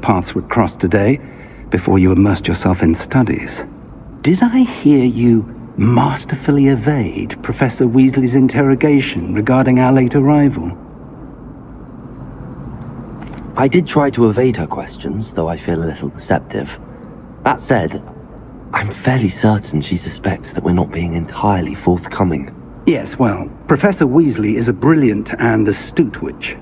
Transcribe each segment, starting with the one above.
paths would cross today, before you immersed yourself in studies. Did I hear you masterfully evade Professor Weasley's interrogation regarding our late arrival? I did try to evade her questions, though I feel a little deceptive. That said, I'm fairly certain she suspects that we're not being entirely forthcoming. Yes, well, Professor Weasley is a brilliant and astute witch.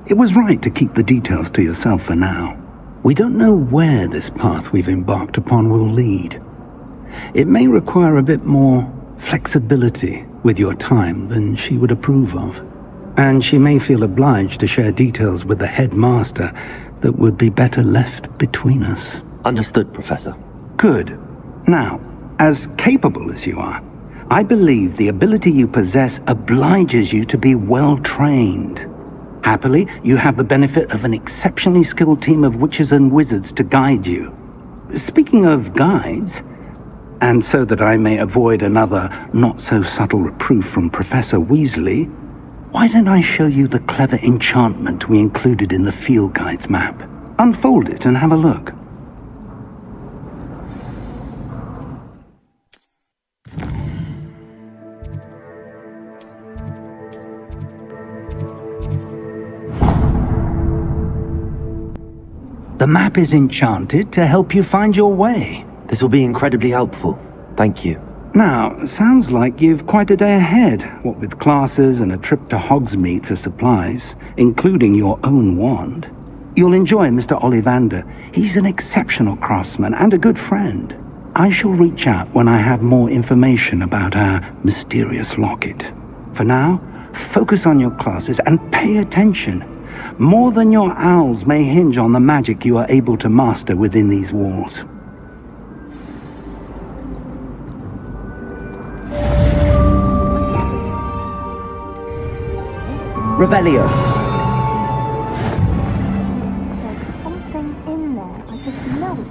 It was right to keep the details to yourself for now. We don't know where this path we've embarked upon will lead. It may require a bit more flexibility with your time than she would approve of. And she may feel obliged to share details with the headmaster that would be better left between us. Understood, Professor. Good. Now, as capable as you are, I believe the ability you possess obliges you to be well-trained. Happily, you have the benefit of an exceptionally skilled team of witches and wizards to guide you. Speaking of guides, and so that I may avoid another not-so-subtle reproof from Professor Weasley, why don't I show you the clever enchantment we included in the field guide's map? Unfold it and have a look. The map is enchanted to help you find your way. This will be incredibly helpful. Thank you. Now, sounds like you've quite a day ahead, what with classes and a trip to Hogsmeade for supplies, including your own wand. You'll enjoy Mr. Ollivander. He's an exceptional craftsman and a good friend. I shall reach out when I have more information about our mysterious locket. For now, focus on your classes and pay attention. More than your owls may hinge on the magic you are able to master within these walls. Revelio. There's something in there. I just know it.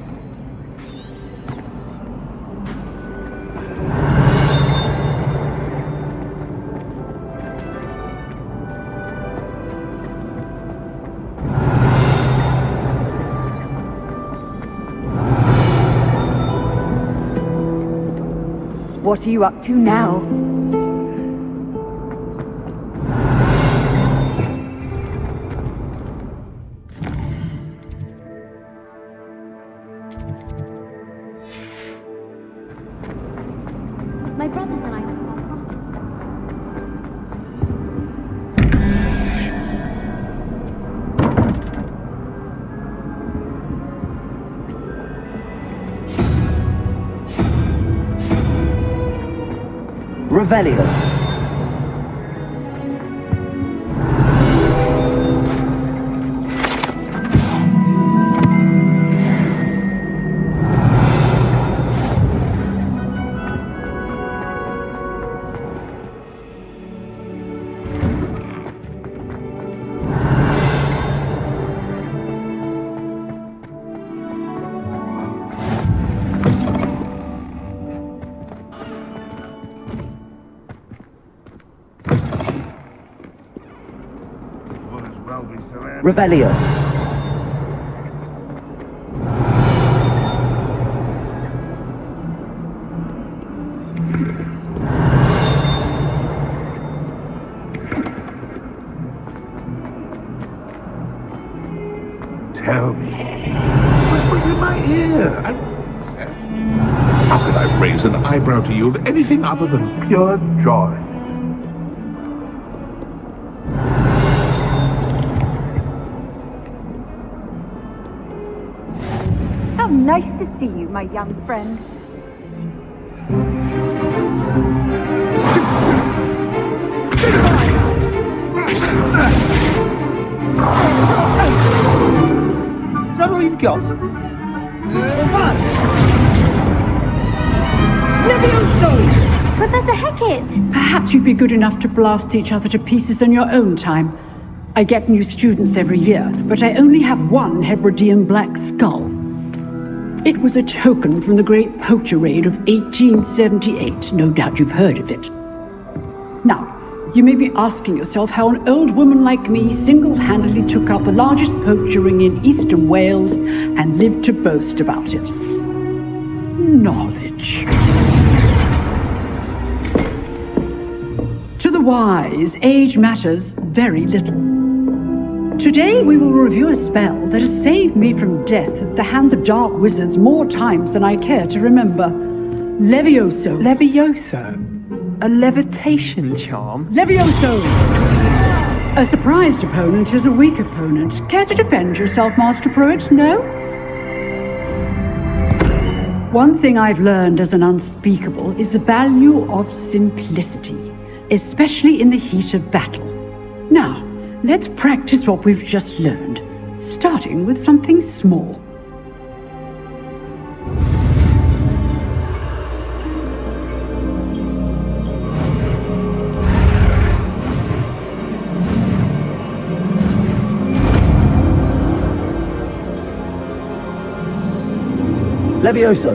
What are you up to now? My brothers and I. Revelio. Revelio. Tell me. Whispers in my ear. How could I raise an eyebrow to you of anything other than pure joy? How nice to see you, my young friend. Is that all you've got? What? Levioso! Professor Hecat! Perhaps you'd be good enough to blast each other to pieces on your own time. I get new students every year, but I only have one Hebridean black skull. It was a token from the Great Poacher Raid of 1878. No doubt you've heard of it. Now, you may be asking yourself how an old woman like me single-handedly took out the largest poacher ring in eastern Wales and lived to boast about it. Knowledge. To the wise, age matters very little. Today we will review a spell that has saved me from death at the hands of dark wizards more times than I care to remember. Levioso. Levioso? A levitation charm? Levioso! A surprised opponent is a weak opponent. Care to defend yourself, Master Pruitt? No? One thing I've learned as an unspeakable is the value of simplicity, especially in the heat of battle. Now, let's practice what we've just learned, starting with something small. Levioso.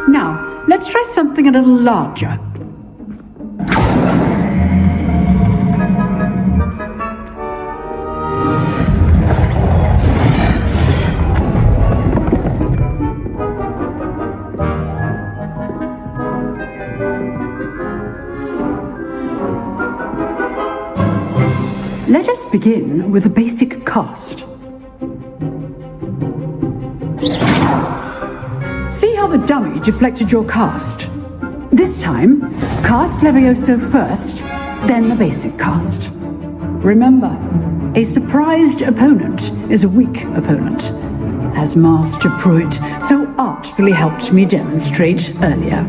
Now, let's try something a little larger. Let us begin with a basic cast. See how the dummy deflected your cast? This time, cast Levioso first, then the basic cast. Remember, a surprised opponent is a weak opponent, as Master Pruitt so artfully helped me demonstrate earlier.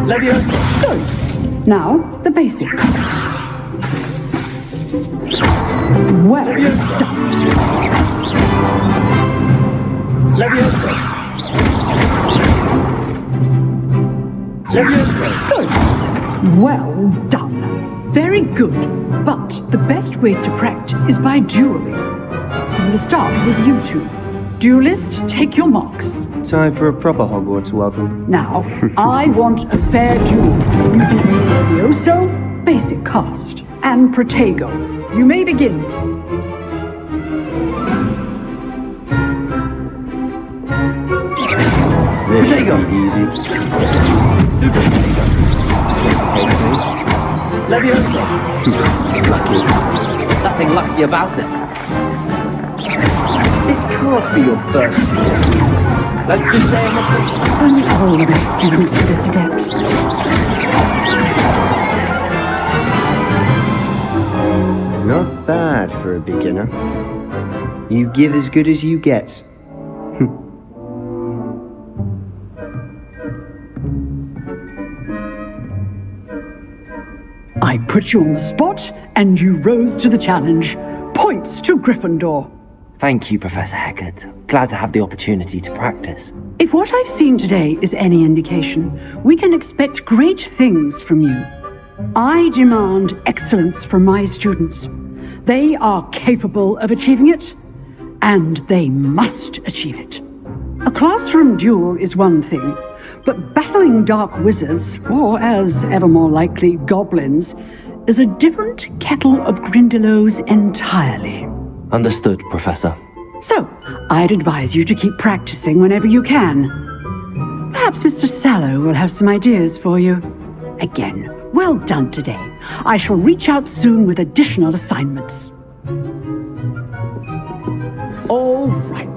Levioso. Good. Now, the basic cast. Well done. Levioso. Levioso. Good. Well done. Very good. But the best way to practice is by dueling. We'll start with you two. Duelists, take your marks. Time for a proper Hogwarts welcome. Now, I want a fair duel using Levioso, basic cast, and Protego. You may begin. This should be easy. Levioso. Lucky. Nothing lucky about it. This can't be your first. Let's just say I'm a... Only all the best students for this adept. Not bad for a beginner. You give as good as you get. I put you on the spot, and you rose to the challenge. Points to Gryffindor. Thank you, Professor Heckard. Glad to have the opportunity to practice. If what I've seen today is any indication, we can expect great things from you. I demand excellence from my students. They are capable of achieving it, and they must achieve it. A classroom duel is one thing, but battling dark wizards, or as ever more likely, goblins, is a different kettle of Grindylows entirely. Understood, Professor. So, I'd advise you to keep practicing whenever you can. Perhaps Mr. Sallow will have some ideas for you. Again, well done today. I shall reach out soon with additional assignments. All right.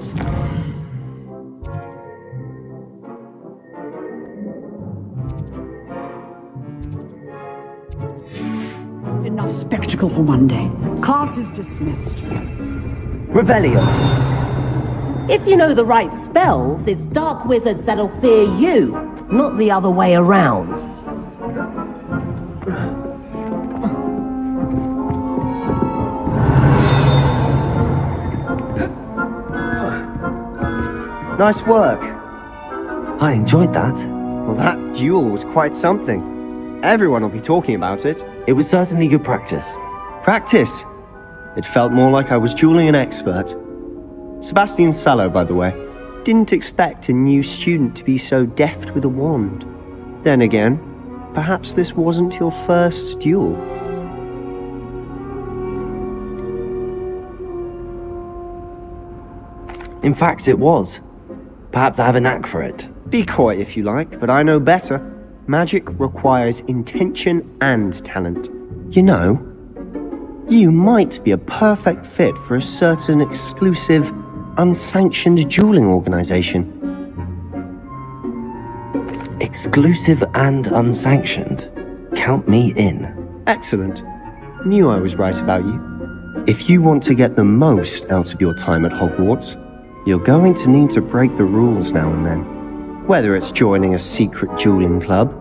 It's enough spectacle for one day. Class is dismissed. Revelio. If you know the right spells, it's dark wizards that'll fear you, not the other way around. Nice work. I enjoyed that. Well, that duel was quite something. Everyone will be talking about it. It was certainly good practice. Practice? It felt more like I was dueling an expert. Sebastian Sallow, by the way. Didn't expect a new student to be so deft with a wand. Then again, perhaps this wasn't your first duel. In fact, it was. Perhaps I have a knack for it. Be coy if you like, but I know better. Magic requires intention and talent. You know, you might be a perfect fit for a certain exclusive, unsanctioned dueling organization. Exclusive and unsanctioned. Count me in. Excellent. Knew I was right about you. If you want to get the most out of your time at Hogwarts, you're going to need to break the rules now and then. Whether it's joining a secret dueling club,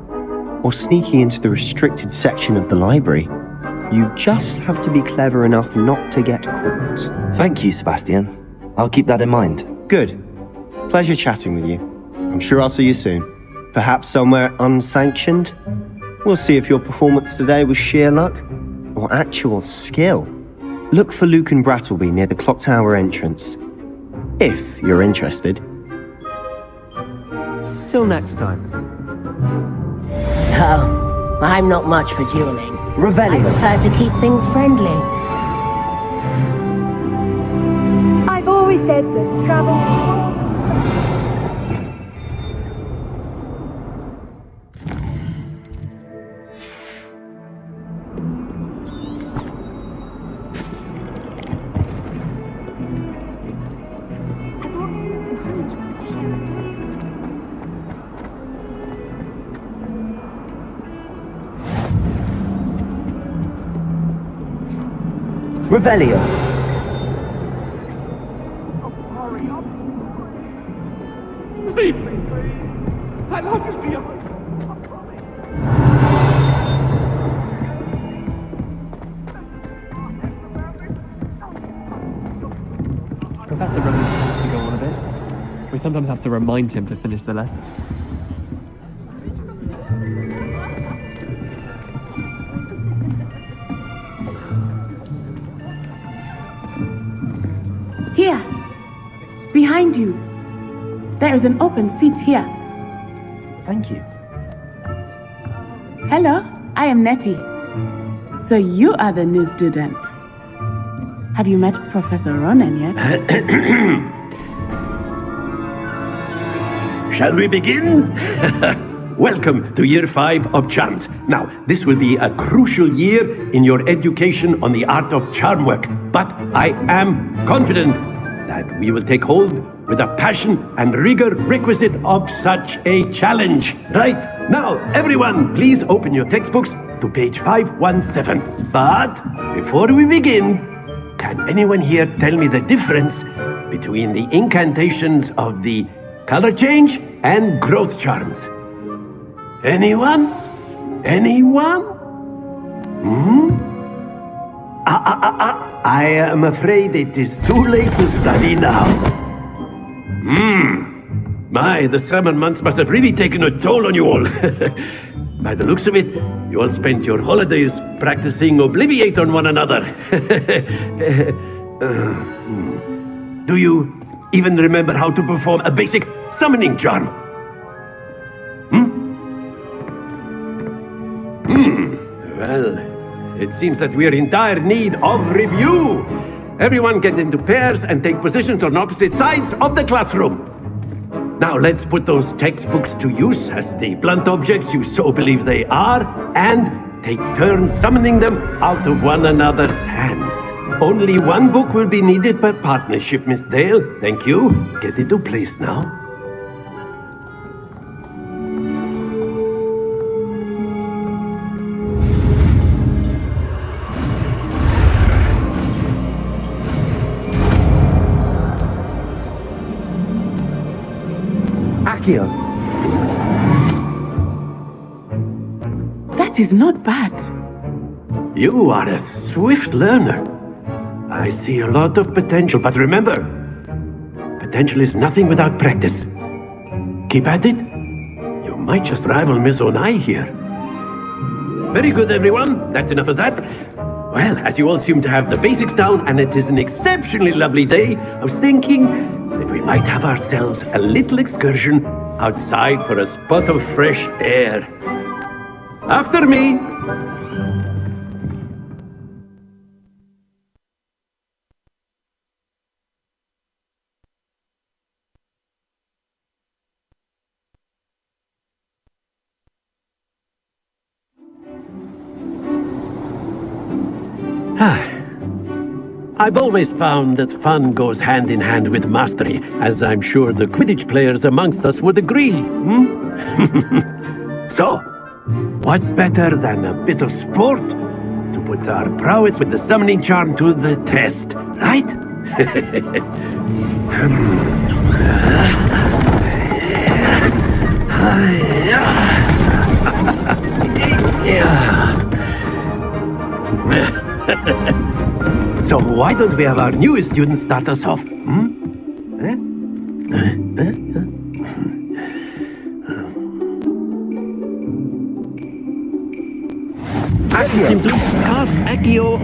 or sneaking into the restricted section of the library, you just have to be clever enough not to get caught. Thank you, Sebastian. I'll keep that in mind. Good. Pleasure chatting with you. I'm sure I'll see you soon. Perhaps somewhere unsanctioned? We'll see if your performance today was sheer luck or actual skill. Look for Luke and Brattleby near the clock tower entrance. If you're interested. Till next time. Oh, I'm not much for dueling. I Revelio. prefer to keep things friendly. I've always said that travel. Revelio. Leave me. I love you beyond. Professor Rowan wants to go on a bit. We sometimes have to remind him to finish the lesson. Here, behind you. There is an open seat here. Thank you. Hello, I am Nettie. So you are the new student. Have you met Professor Ronan yet? Shall we begin? Welcome to Year 5 of Charms. Now, this will be a crucial year in your education on the art of charm work, but I am confident that we will take hold with the passion and rigor requisite of such a challenge. Right, now, everyone, please open your textbooks to page 517. But before we begin, can anyone here tell me the difference between the incantations of the color change and growth charms? Anyone? Anyone? I am afraid it is too late to study now. My, the summer months must have really taken a toll on you all. By the looks of it, you all spent your holidays practicing Obliviate on one another. Do you even remember how to perform a basic summoning charm? Well, it seems that we are in dire need of review. Everyone get into pairs and take positions on opposite sides of the classroom. Now let's put those textbooks to use as the blunt objects you so believe they are, and take turns summoning them out of one another's hands. Only one book will be needed per partnership, Miss Dale. Thank you. Get into place now. That is not bad. You are a swift learner. I see a lot of potential, but remember, potential is nothing without practice. Keep at it. You might just rival Miss Onai here. Very good, everyone. That's enough of that. Well, as you all seem to have the basics down and it is an exceptionally lovely day, I was thinking that we might have ourselves a little excursion outside for a spot of fresh air. After me. I've always found that fun goes hand in hand with mastery, as I'm sure the Quidditch players amongst us would agree. So, what better than a bit of sport to put our prowess with the summoning charm to the test, right? So why don't we have our newest student start us off? Simply cast Accio.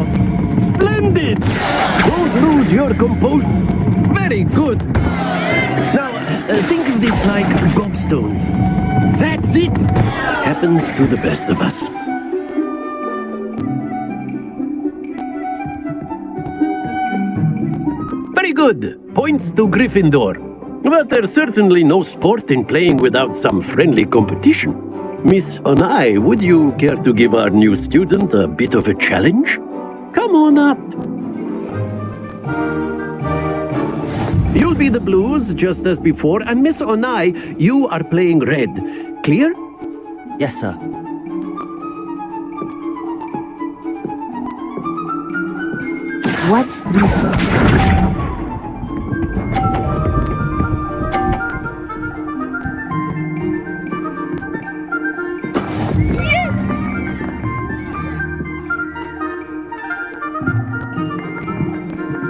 Splendid! Don't lose your composure. Very good. Now, think of this like gobstones. That's it. Happens to the best of us. Very good. Points to Gryffindor. But there's certainly no sport in playing without some friendly competition. Miss Onai, would you care to give our new student a bit of a challenge? Come on up. You'll be the blues, just as before, and Miss Onai, you are playing red. Clear? Yes, sir. What's this?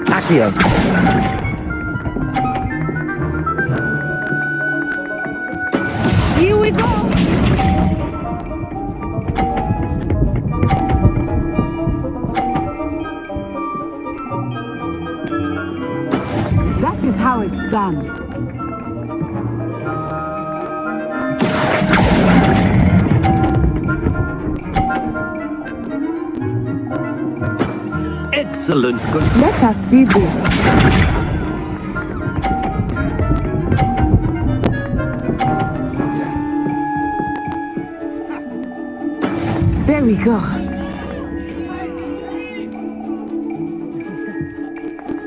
Accio. Here we go! That is how it's done. Excellent. Let us see this. There we go.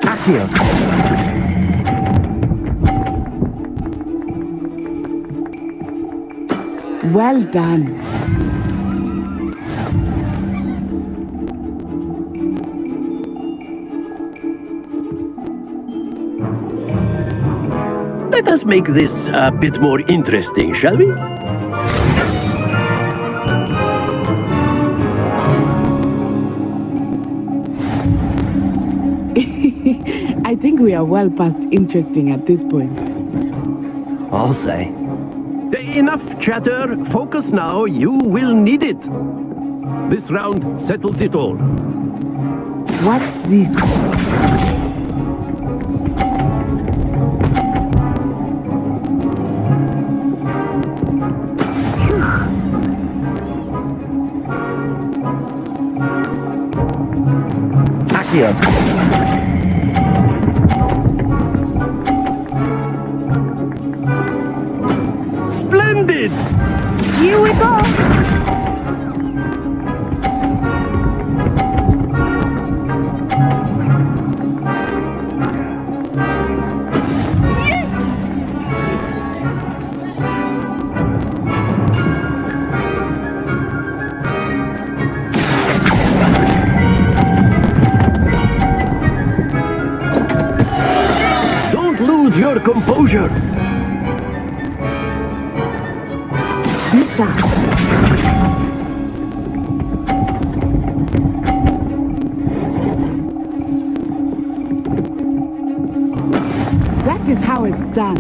Accio. Well done. Let us make this a bit more interesting, shall we? I think we are well past interesting at this point. I'll say. Enough chatter. Focus now. You will need it. This round settles it all. What's this? Accio. Splendid! Here we go! Don't lose your composure. Misha. That is how it's done.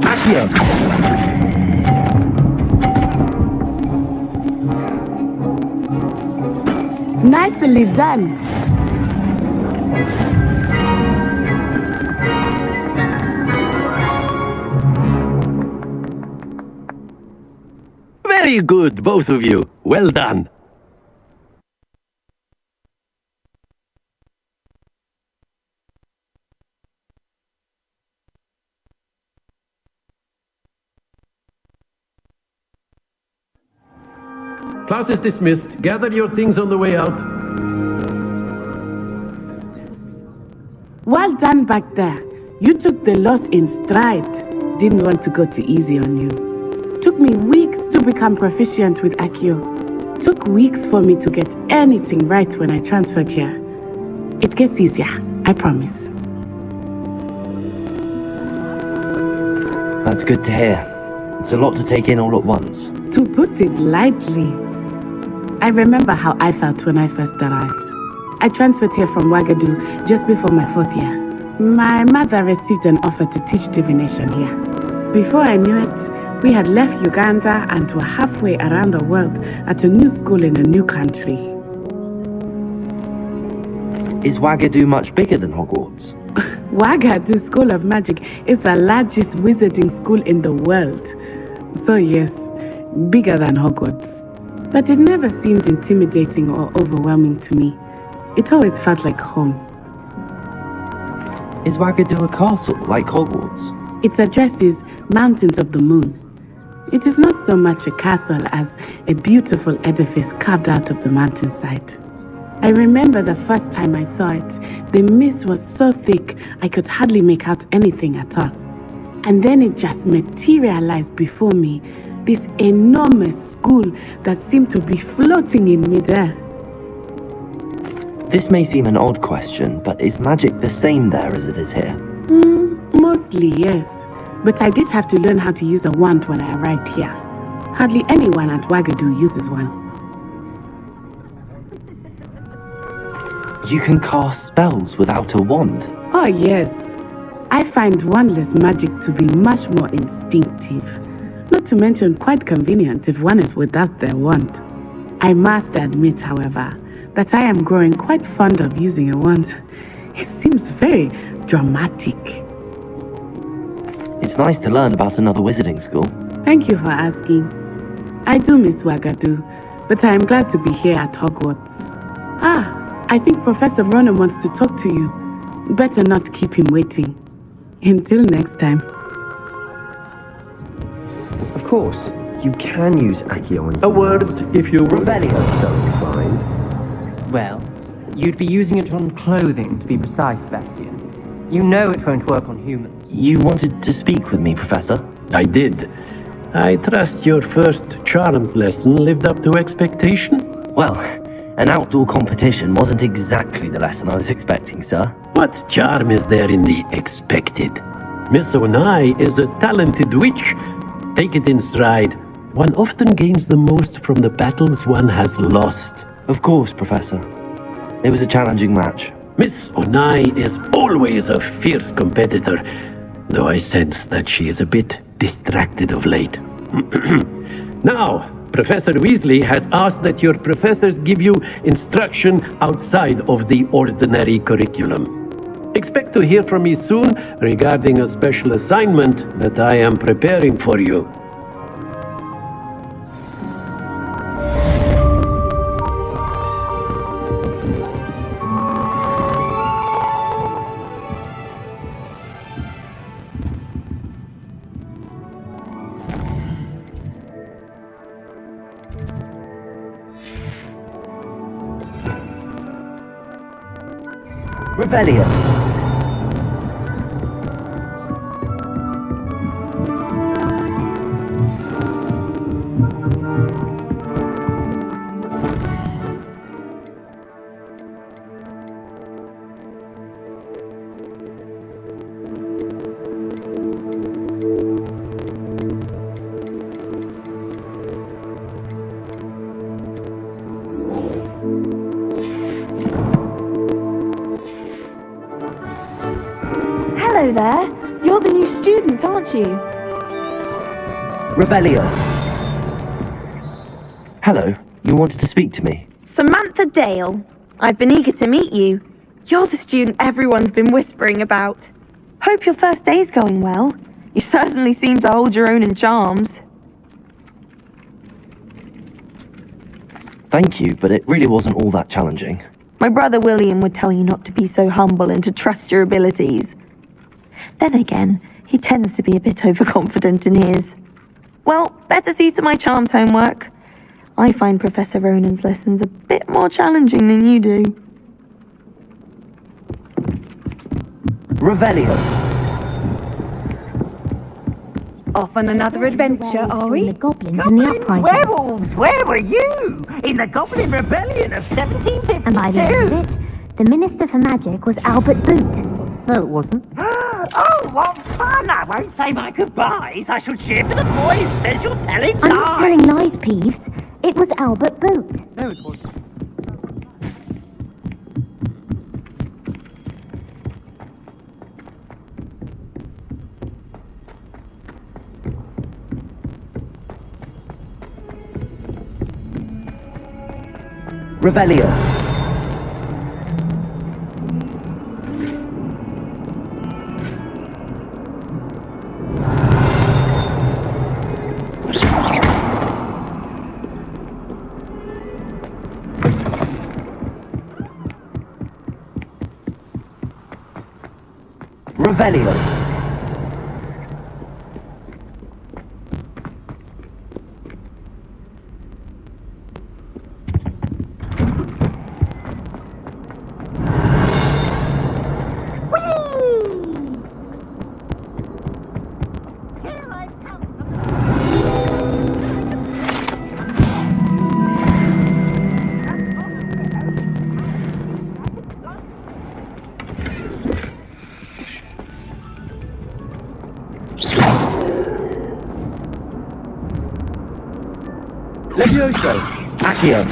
Accio. Nicely done. Very good, both of you. Well done. Class is dismissed. Gather your things on the way out. Well done back there. You took the loss in stride. Didn't want to go too easy on you. Took me weeks to become proficient with Accio. Took weeks for me to get anything right when I transferred here. It gets easier, I promise. That's good to hear. It's a lot to take in all at once. To put it lightly, I remember how I felt when I first arrived. I transferred here from Ouagadougou just before my 4th year. My mother received an offer to teach divination here. Before I knew it, we had left Uganda and were halfway around the world at a new school in a new country. Is Ouagadougou much bigger than Hogwarts? Ouagadougou School of Magic is the largest wizarding school in the world. So yes, bigger than Hogwarts. But it never seemed intimidating or overwhelming to me. It always felt like home. Is Ouagadougou a castle, like Hogwarts? Its address is Mountains of the Moon. It is not so much a castle as a beautiful edifice carved out of the mountainside. I remember the first time I saw it, the mist was so thick I could hardly make out anything at all. And then it just materialized before me, this enormous school that seemed to be floating in midair. This may seem an odd question, but is magic the same there as it is here? Mostly, yes. But I did have to learn how to use a wand when I arrived here. Hardly anyone at Ouagadougou uses one. You can cast spells without a wand? Oh, yes. I find wandless magic to be much more instinctive. Not to mention quite convenient if one is without their wand. I must admit, however, that I am growing quite fond of using a wand. It seems very dramatic. It's nice to learn about another wizarding school. Thank you for asking. I do miss Ouagadougou, but I am glad to be here at Hogwarts. I think Professor Ronan wants to talk to you. Better not keep him waiting. Until next time. Of course, you can use Accio on A word, if you will. Rebellion. so inclined. Well, you'd be using it on clothing, to be precise, Bastian. You know it won't work on humans. You wanted to speak with me, Professor? I did. I trust your first charms lesson lived up to expectation? Well, an outdoor competition wasn't exactly the lesson I was expecting, sir. What charm is there in the expected? Miss Onai is a talented witch. Take it in stride. One often gains the most from the battles one has lost. Of course, Professor. It was a challenging match. Miss Onai is always a fierce competitor, though I sense that she is a bit distracted of late. Now, Professor Weasley has asked that your professors give you instruction outside of the ordinary curriculum. Expect to hear from me soon regarding a special assignment that I am preparing for you. Rebellion. Hello there. You're the new student, aren't you? Rebellion. Hello, you wanted to speak to me? Samantha Dale. I've been eager to meet you. You're the student everyone's been whispering about. Hope your first day's going well. You certainly seem to hold your own in charms. Thank you, but it really wasn't all that challenging. My brother William would tell you not to be so humble and to trust your abilities. Then again, he tends to be a bit overconfident in his. Well, better see to my charms homework. I find Professor Ronan's lessons a bit more challenging than you do. Revelio. Off on another adventure, are we? The goblins and the uprising. Werewolves, where were you? In the Goblin Rebellion of 1752? And by the end of it, the Minister for Magic was Albert Boot. No, it wasn't. Oh, what fun! I won't say my goodbyes. I shall cheer for the boy who says you're telling lies. I'm not telling lies, Peeves. It was Albert Boot. No, it wasn't. Revelio. Revelio. Levioso. Accio.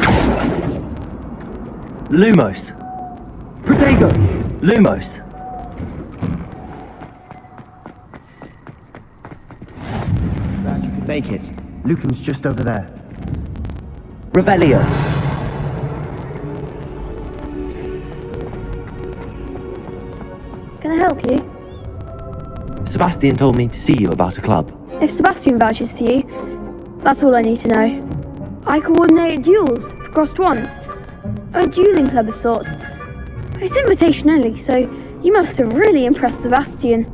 Lumos. Protego. Lumos. Glad you could make it. Lucan's just over there. Revelio. Can I help you? Sebastian told me to see you about a club. If Sebastian vouches for you, that's all I need to know. I coordinate duels for crossed ones. A dueling club of sorts. It's invitation only, so you must have really impressed Sebastian.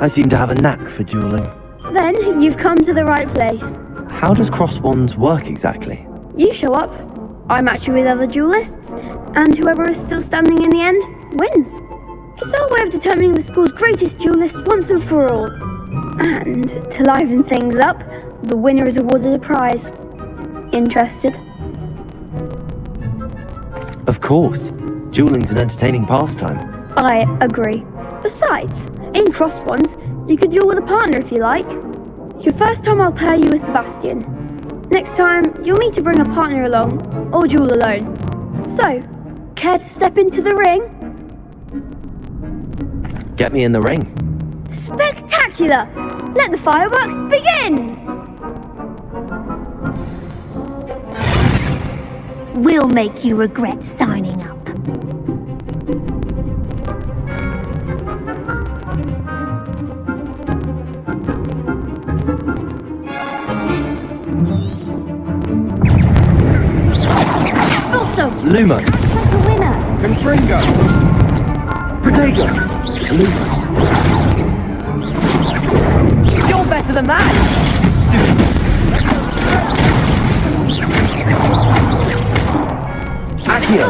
I seem to have a knack for dueling. Then you've come to the right place. How does cross wands work exactly? You show up, I match you with other duelists, and whoever is still standing in the end wins. It's our way of determining the school's greatest duelist once and for all. And to liven things up, the winner is awarded a prize. Interested? Of course. Dueling's an entertaining pastime. I agree. Besides, in crossed ones, you could duel with a partner if you like. Your first time I'll pair you with Sebastian. Next time, you'll need to bring a partner along, or duel alone. So, care to step into the ring? Get me in the ring. Spectacular! Let the fireworks begin! We'll make you regret signing up. Also, Lumo. The winner! Confringo. Protego. Lumos. You're better than that! Accio.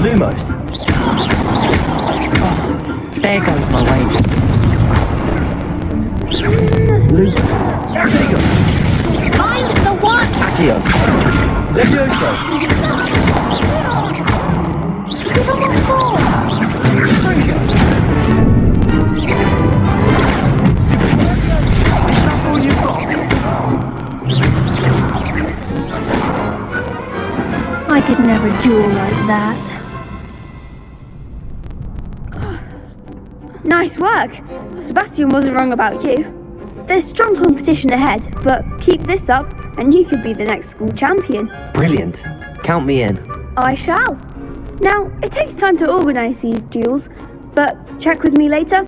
Lumos. Oh, there goes my wager. Lumos. Protego. Find the one! Accio. Levioso. Give him one more! That's all you've got. I could never duel like that. nice work. Sebastian wasn't wrong about you. There's strong competition ahead, but keep this up and you could be the next school champion. Brilliant. Count me in. I shall. Now, it takes time to organise these duels, but check with me later.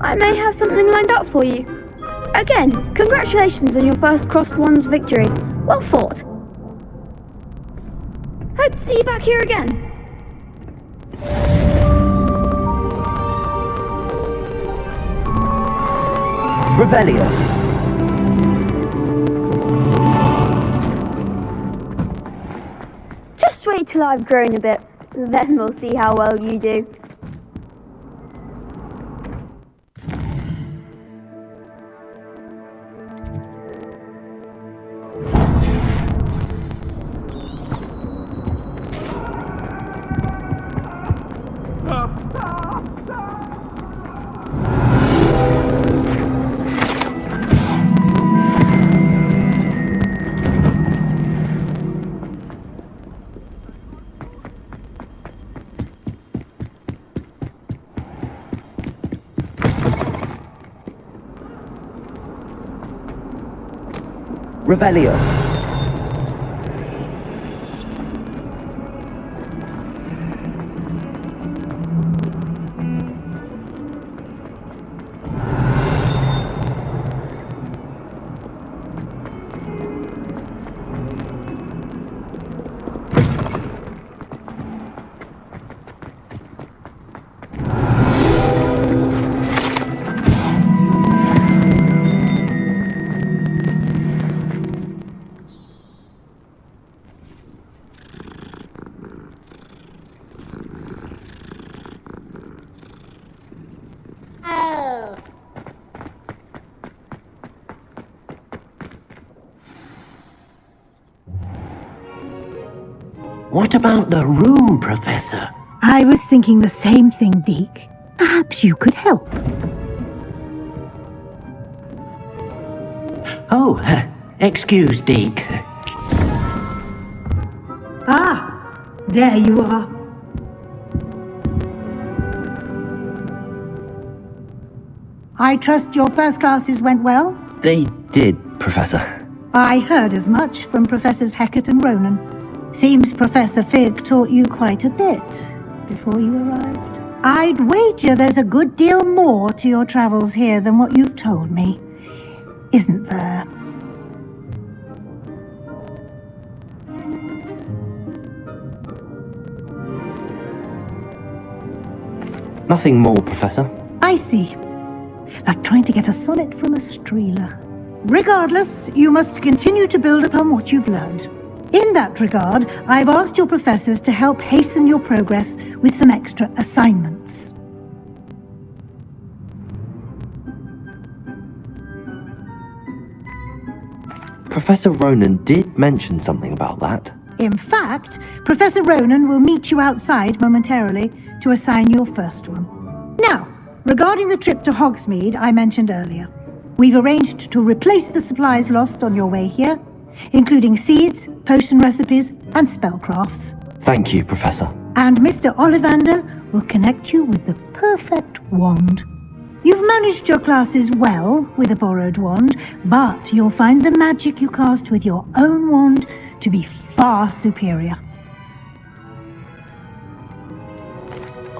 I may have something lined up for you. Again, congratulations on your first Crossed Wands victory. Well fought. Hope to see you back here again. Revelio. Just wait till I've grown a bit, then we'll see how well you do. Revelio. What about the room, Professor? I was thinking the same thing, Deke. Perhaps you could help. Oh, excuse, Deke. Ah, there you are. I trust your first classes went well? They did, Professor. I heard as much from Professors Hecat and Ronan. Seems Professor Fig taught you quite a bit before you arrived. I'd wager there's a good deal more to your travels here than what you've told me, isn't there? Nothing more, Professor. I see. Like trying to get a sonnet from a streeler. Regardless, you must continue to build upon what you've learned. In that regard, I've asked your professors to help hasten your progress with some extra assignments. Professor Ronan did mention something about that. In fact, Professor Ronan will meet you outside momentarily to assign your first one. Now, regarding the trip to Hogsmeade I mentioned earlier, we've arranged to replace the supplies lost on your way here, including seeds, potion recipes, and spellcrafts. Thank you, Professor. And Mr. Ollivander will connect you with the perfect wand. You've managed your classes well with a borrowed wand, but you'll find the magic you cast with your own wand to be far superior.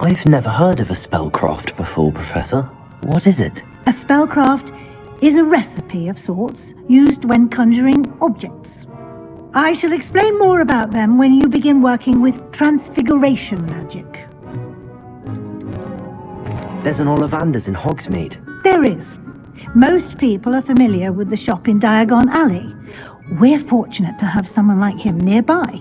I've never heard of a spellcraft before, Professor. What is it? A spellcraft is a recipe of sorts used when conjuring objects. I shall explain more about them when you begin working with transfiguration magic. There's an Ollivander's in Hogsmeade. There is. Most people are familiar with the shop in Diagon Alley. We're fortunate to have someone like him nearby.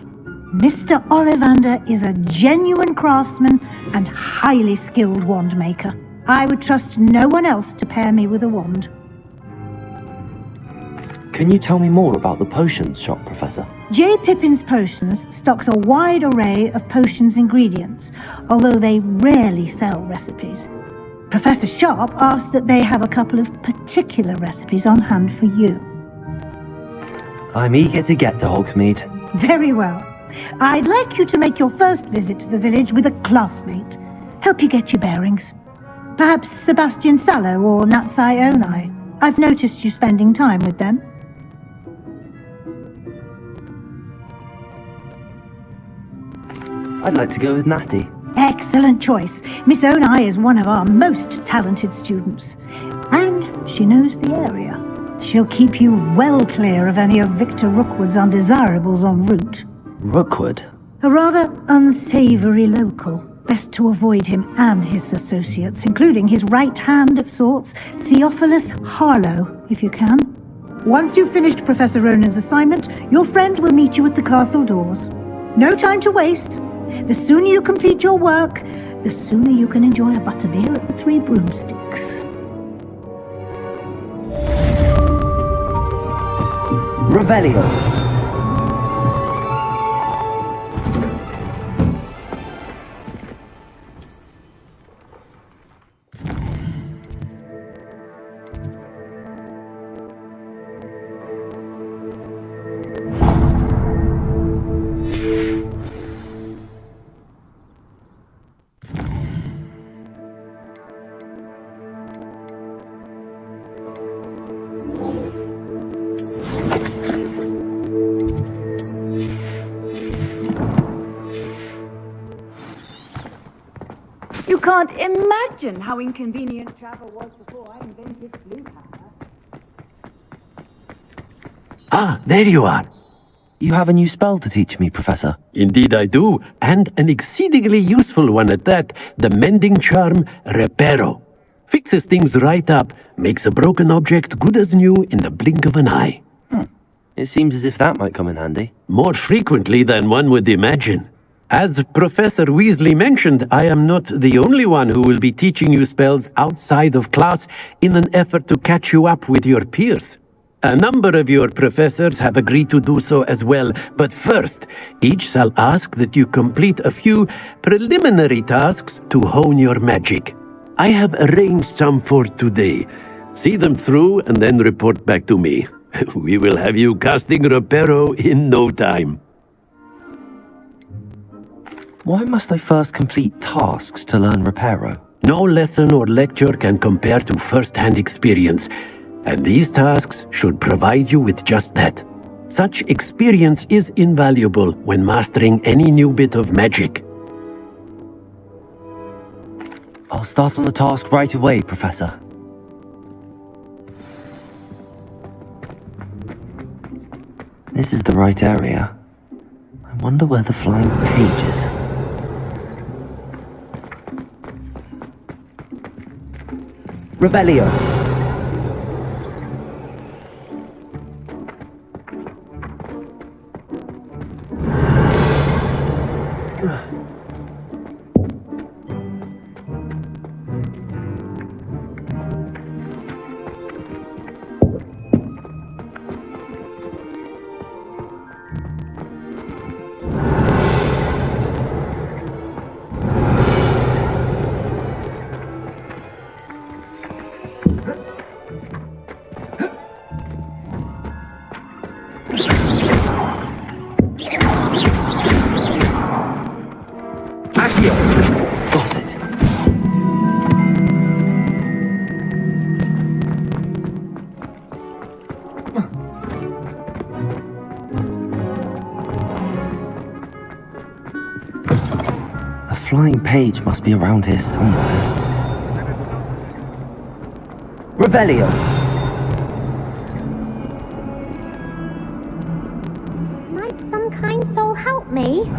Mr. Ollivander is a genuine craftsman and highly skilled wand maker. I would trust no one else to pair me with a wand. Can you tell me more about the potions shop, Professor? J. Pippin's Potions stocks a wide array of potions ingredients, although they rarely sell recipes. Professor Sharp asked that they have a couple of particular recipes on hand for you. I'm eager to get to Hogsmeade. Very well. I'd like you to make your first visit to the village with a classmate. Help you get your bearings. Perhaps Sebastian Sallow or Natsai Onai. I've noticed you spending time with them. I'd like to go with Natty. Excellent choice. Miss Onai is one of our most talented students. And she knows the area. She'll keep you well clear of any of Victor Rookwood's undesirables en route. Rookwood? A rather unsavory local. Best to avoid him and his associates, including his right hand of sorts, Theophilus Harlow, if you can. Once you've finished Professor Ronan's assignment, your friend will meet you at the castle doors. No time to waste. The sooner you complete your work, the sooner you can enjoy a butterbeer at the Three Broomsticks. Revelio. You can't imagine how inconvenient travel was before I invented blue power. Ah, there you are. You have a new spell to teach me, Professor. Indeed I do, and an exceedingly useful one at that. The mending charm, Reparo. Fixes things right up, makes a broken object good as new in the blink of an eye. It seems as if that might come in handy. More frequently than one would imagine. As Professor Weasley mentioned, I am not the only one who will be teaching you spells outside of class in an effort to catch you up with your peers. A number of your professors have agreed to do so as well, but first, each shall ask that you complete a few preliminary tasks to hone your magic. I have arranged some for today. See them through and then report back to me. We will have you casting Reparo in no time. Why must I first complete tasks to learn Reparo? No lesson or lecture can compare to first-hand experience, and these tasks should provide you with just that. Such experience is invaluable when mastering any new bit of magic. I'll start on the task right away, Professor. This is the right area. I wonder where the flying page is. Revelio. Flying page must be around here somewhere. Revelio. Might some kind soul help me?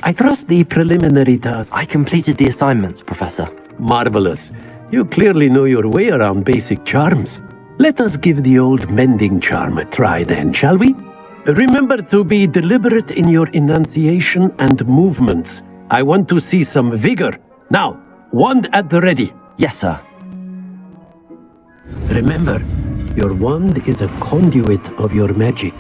I trust the preliminary task. I completed the assignments, Professor. Marvelous. You clearly know your way around basic charms. Let us give the old mending charm a try then, shall we? Remember to be deliberate in your enunciation and movements. I want to see some vigor. Now, wand at the ready. Yes, sir. Remember, your wand is a conduit of your magic.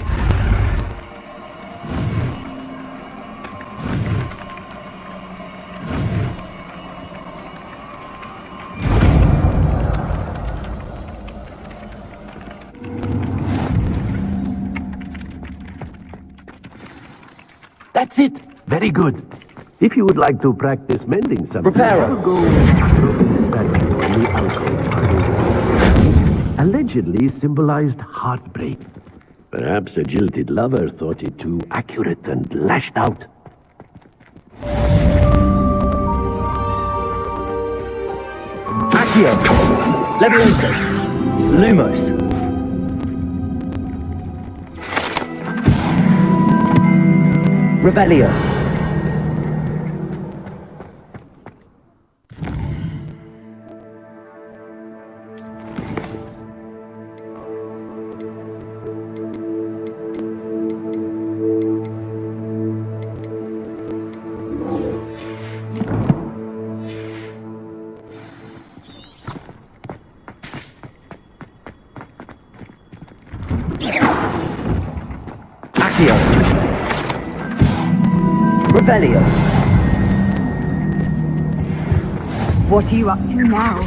That's it. Very good. If you would like to practice mending something, Repairer. have a go at the broken statue on the alcove by the wall. Allegedly symbolized heartbreak. Perhaps a jilted lover thought it too accurate and lashed out. Accio! Levioso! Lumos! Revelio! Accio! Revelio! What are you up to now?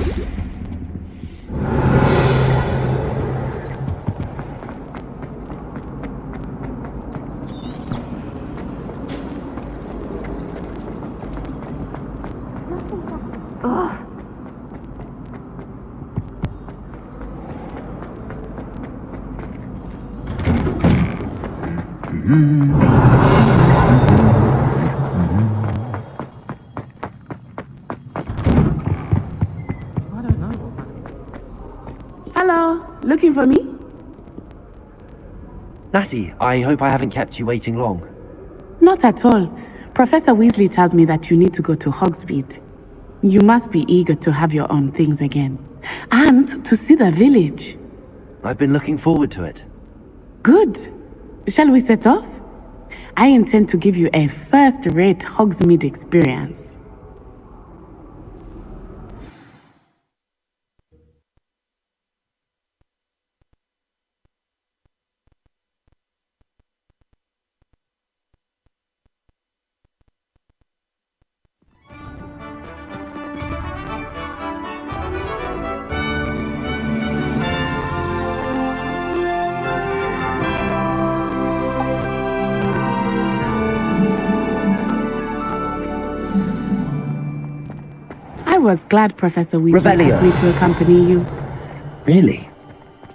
Ugh. Hello, looking for me? Natty, I hope I haven't kept you waiting long. Not at all. Professor Weasley tells me that you need to go to Hogsmeade. You must be eager to have your own things again. And to see the village. I've been looking forward to it. Good. Shall we set off? I intend to give you a first-rate Hogsmeade experience. I was glad Professor Weasley Revelio. asked me to accompany you. Really?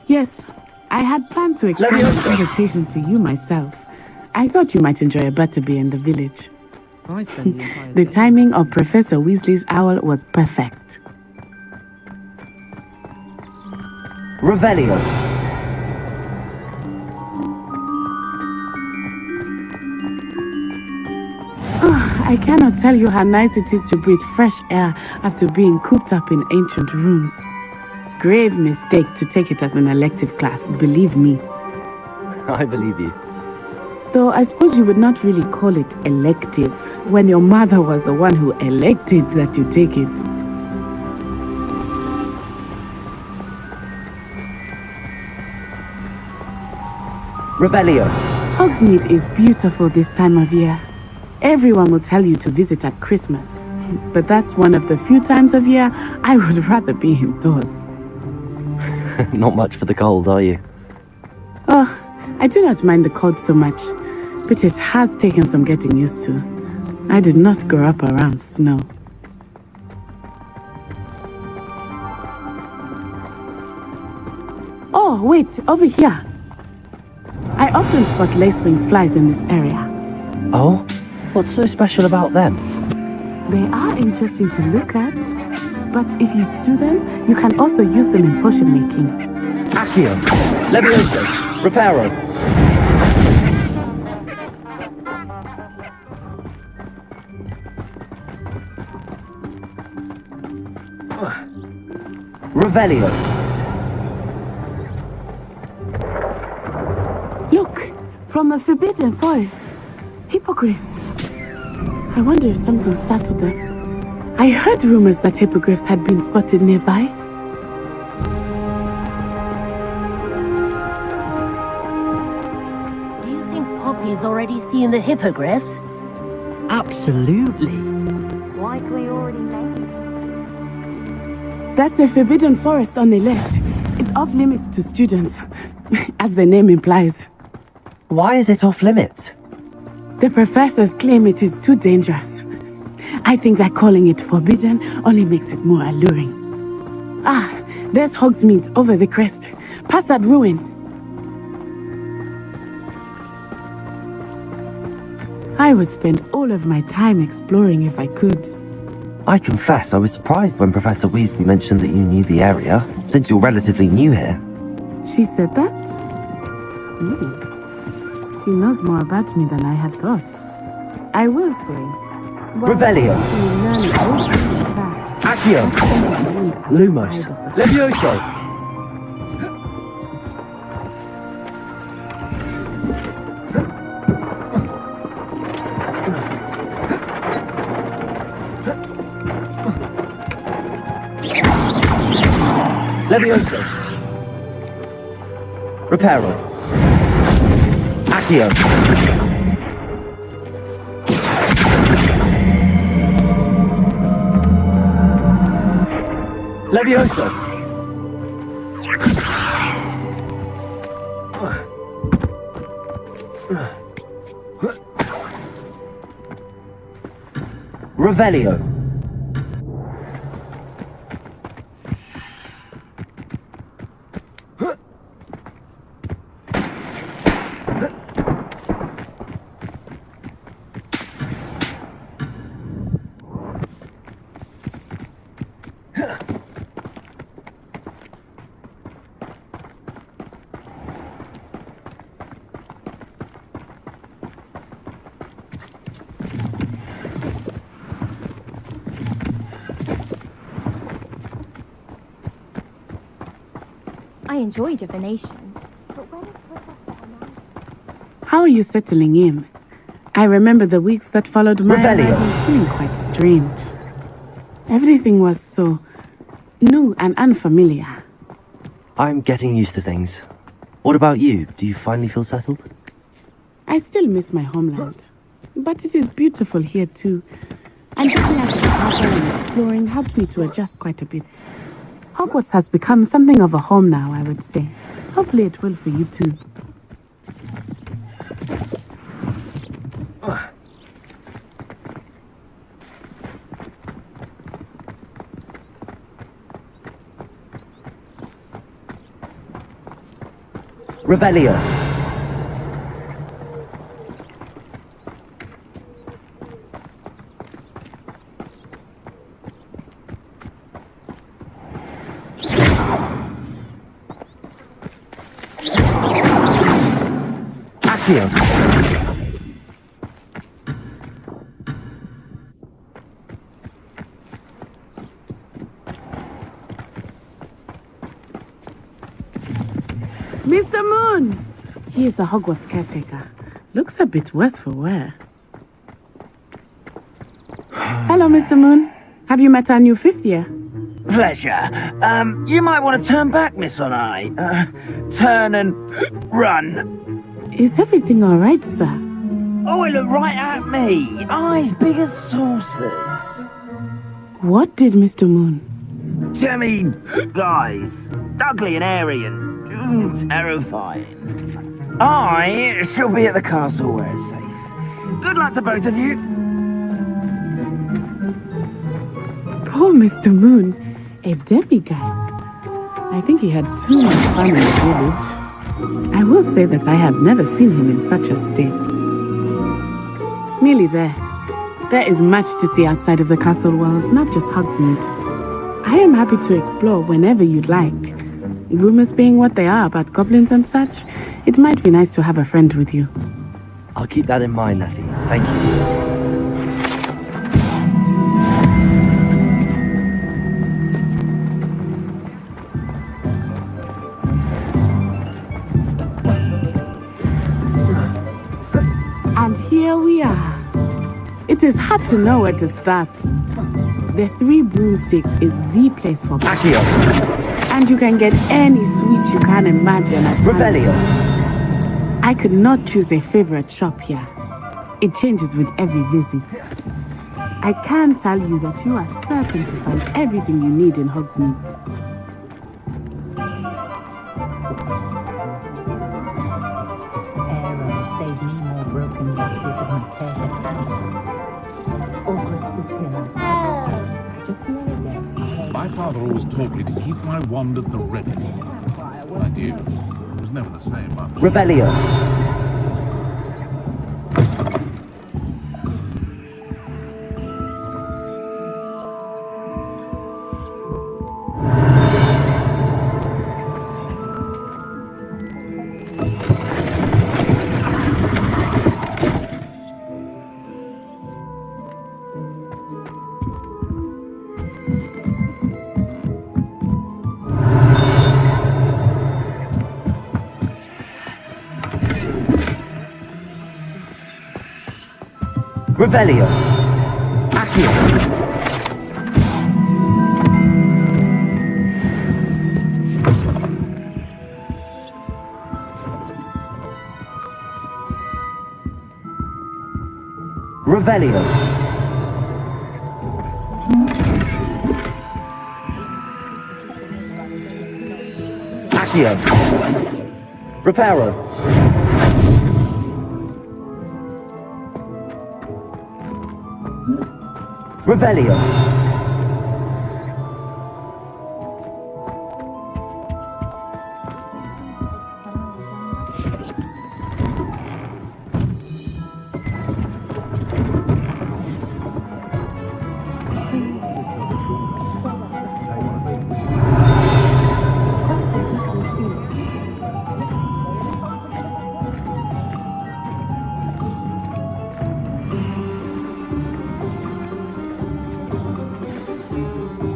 Yes, I had planned to extend Leviosa. the invitation to you myself. I thought you might enjoy a butterbeer in the village. I spent the entire The day. timing of Professor Weasley's owl was perfect. Revelio! I cannot tell you how nice it is to breathe fresh air after being cooped up in ancient rooms. Grave mistake to take it as an elective class, believe me. I believe you. Though I suppose you would not really call it elective when your mother was the one who elected that you take it. Revelio! Hogsmeade is beautiful this time of year. Everyone will tell you to visit at Christmas. But that's one of the few times of year I would rather be indoors. Not much for the cold, are you? Oh, I do not mind the cold so much, but it has taken some getting used to. I did not grow up around snow. Oh, wait, over here. I often spot lacewing flies in this area. Oh? What's so special about them? They are interesting to look at, but if you stew them, you can also use them in potion making. Accio! Levioso! Reparo! Revelio! Look! From the Forbidden Forest. Hippogriffs. I wonder if something startled them. I heard rumors that hippogriffs had been spotted nearby. Do you think Poppy's already seen the hippogriffs? Absolutely. Likely already made. That's the Forbidden Forest on the left. It's off limits to students, as the name implies. Why is it off limits? The professors claim it is too dangerous. I think that calling it forbidden only makes it more alluring. Ah, there's Hogsmeade over the crest. Past that ruin. I would spend all of my time exploring if I could. I confess I was surprised when Professor Weasley mentioned that you knew the area, since you're relatively new here. She said that? She knows more about me than I had thought. I will say... Revelio. Accio. Lumos. Levioso. Levioso. Reparo. Accio. Levioso. Revelio. I enjoy divination, but when it's How are you settling in? I remember the weeks that followed my arrival feeling quite strange. Everything was so new and unfamiliar. I'm getting used to things. What about you? Do you finally feel settled? I still miss my homeland, but it is beautiful here too. And getting out of the castle and exploring helped me to adjust quite a bit. Hogwarts has become something of a home now, I would say. Hopefully it will for you too. Revelio. Accio. Mr. Moon! He is the Hogwarts caretaker. Looks a bit worse for wear. Hello, Mr. Moon. Have you met our new fifth year? Pleasure. You might want to turn back, Miss On-Eye. Turn and run. Is everything all right, sir? Oh, it looked right at me. Eyes big as saucers. What did Mr. Moon? Jemmy, guys. Ugly and airy and terrifying. I shall be at the castle where it's safe. Good luck to both of you. Poor Mr. Moon. A demiguise. I think he had too much fun in the village. I will say that I have never seen him in such a state. Nearly there. There is much to see outside of the castle walls, not just Hogsmeade. I am happy to explore whenever you'd like. Rumors being what they are about goblins and such, it might be nice to have a friend with you. I'll keep that in mind, Natty. Thank you. And here we are. It is hard to know where to start. The Three Broomsticks is the place for Accio. And you can get any sweet you can imagine at Revelio. I could not choose a favorite shop here. It changes with every visit. I can tell you that you are certain to find everything you need in Hogsmeade. Save me more broken glasses of my precious hands. August is here. always taught me to keep my wand at the ready. Mind you, it was never the same after. Revelio. Revelio. Accio. Revelio. Accio. Reparo. Revelio.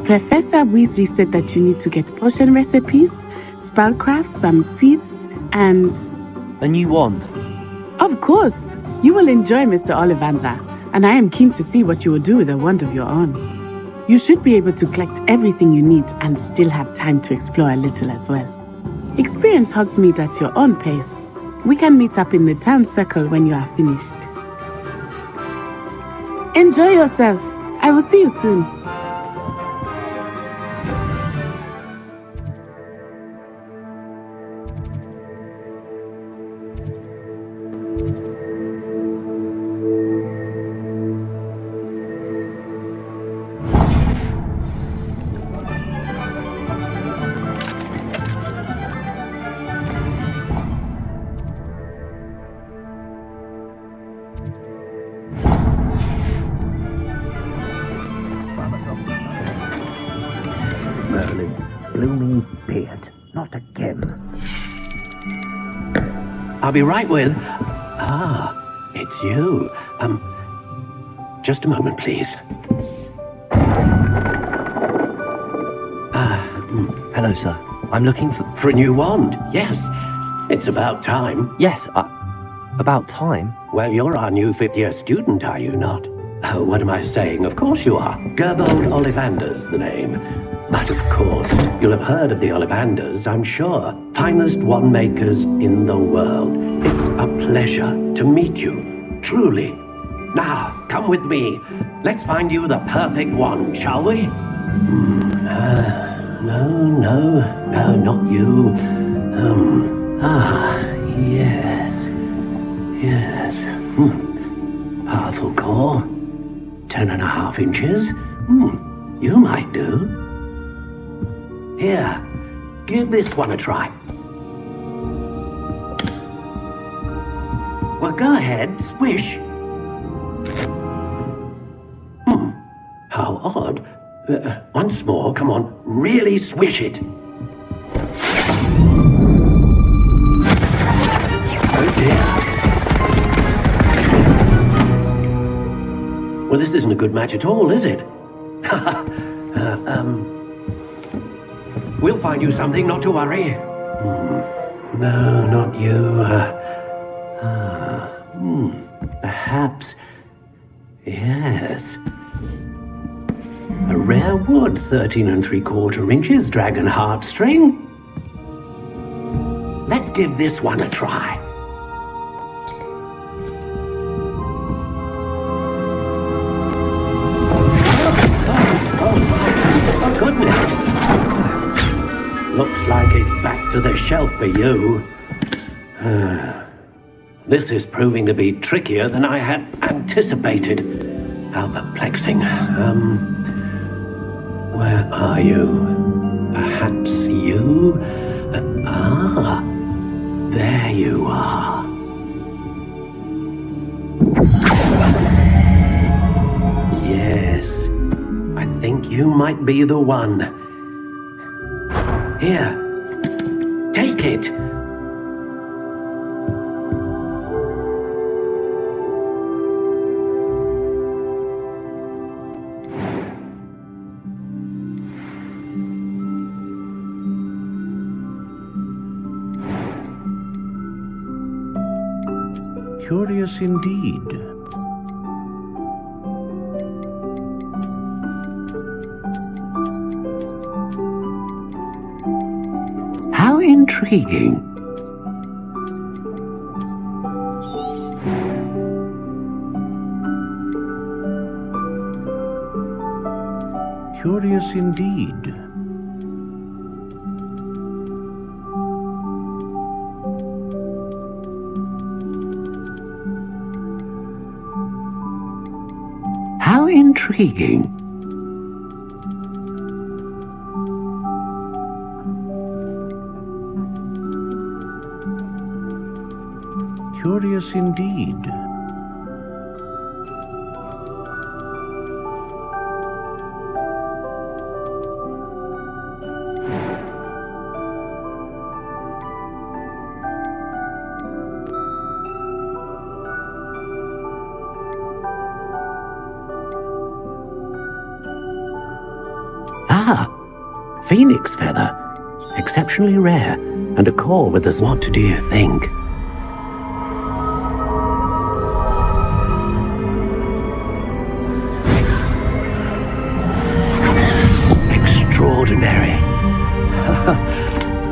Professor Weasley said that you need to get potion recipes, spellcraft, some seeds, and... A new wand. Of course! You will enjoy Mr. Ollivander, and I am keen to see what you will do with a wand of your own. You should be able to collect everything you need and still have time to explore a little as well. Experience Hogsmeade at your own pace. We can meet up in the town circle when you are finished. Enjoy yourself. I will see you soon. Merlin, blooming beard. Not again. I'll be right with... Ah, it's you. Just a moment, please. Hello, sir. I'm looking for a new wand, yes. It's about time. Yes, about time? Well, you're our new fifth-year student, are you not? Oh, what am I saying? Of course you are. Gerbold Ollivander's the name. But of course, you'll have heard of the Ollivanders, I'm sure. Finest wand makers in the world. It's a pleasure to meet you, truly. Now, come with me. Let's find you the perfect wand, shall we? No, not you. Yes. Powerful core. 10.5 inches. You might do. Here, give this one a try. Well, go ahead, swish. How odd. Once more, come on, really swish it. Oh dear. Well, this isn't a good match at all, is it? We'll find you something, not to worry. No, not you. Perhaps... Yes. A rare wood, 13 3/4 inches, dragon heartstring. Let's give this one a try. Oh, goodness. Looks like it's back to the shelf for you. This is proving to be trickier than I had anticipated. How perplexing. Where are you? Perhaps you? There you are. Yes, I think you might be the one. Here, take it. Curious indeed. How intriguing. Curious indeed. How intriguing. Curious indeed. Phoenix feather. Exceptionally rare. And a core with us. What do you think? Extraordinary.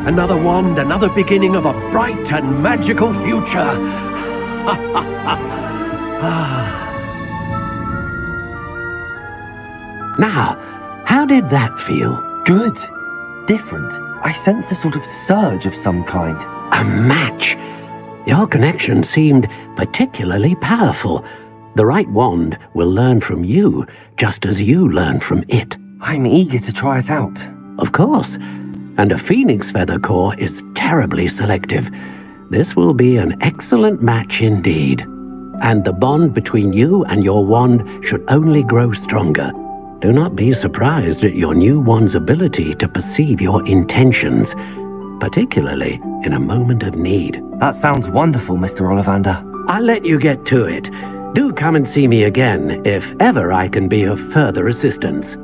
Another wand, another beginning of a bright and magical future. Now, how did that feel? Good. Different. I sensed a sort of surge of some kind. A match. Your connection seemed particularly powerful. The right wand will learn from you, just as you learn from it. I'm eager to try it out. Of course. And a phoenix feather core is terribly selective. This will be an excellent match indeed. And the bond between you and your wand should only grow stronger. Do not be surprised at your new wand's ability to perceive your intentions, particularly in a moment of need. That sounds wonderful, Mr. Ollivander. I'll let you get to it. Do come and see me again if ever I can be of further assistance.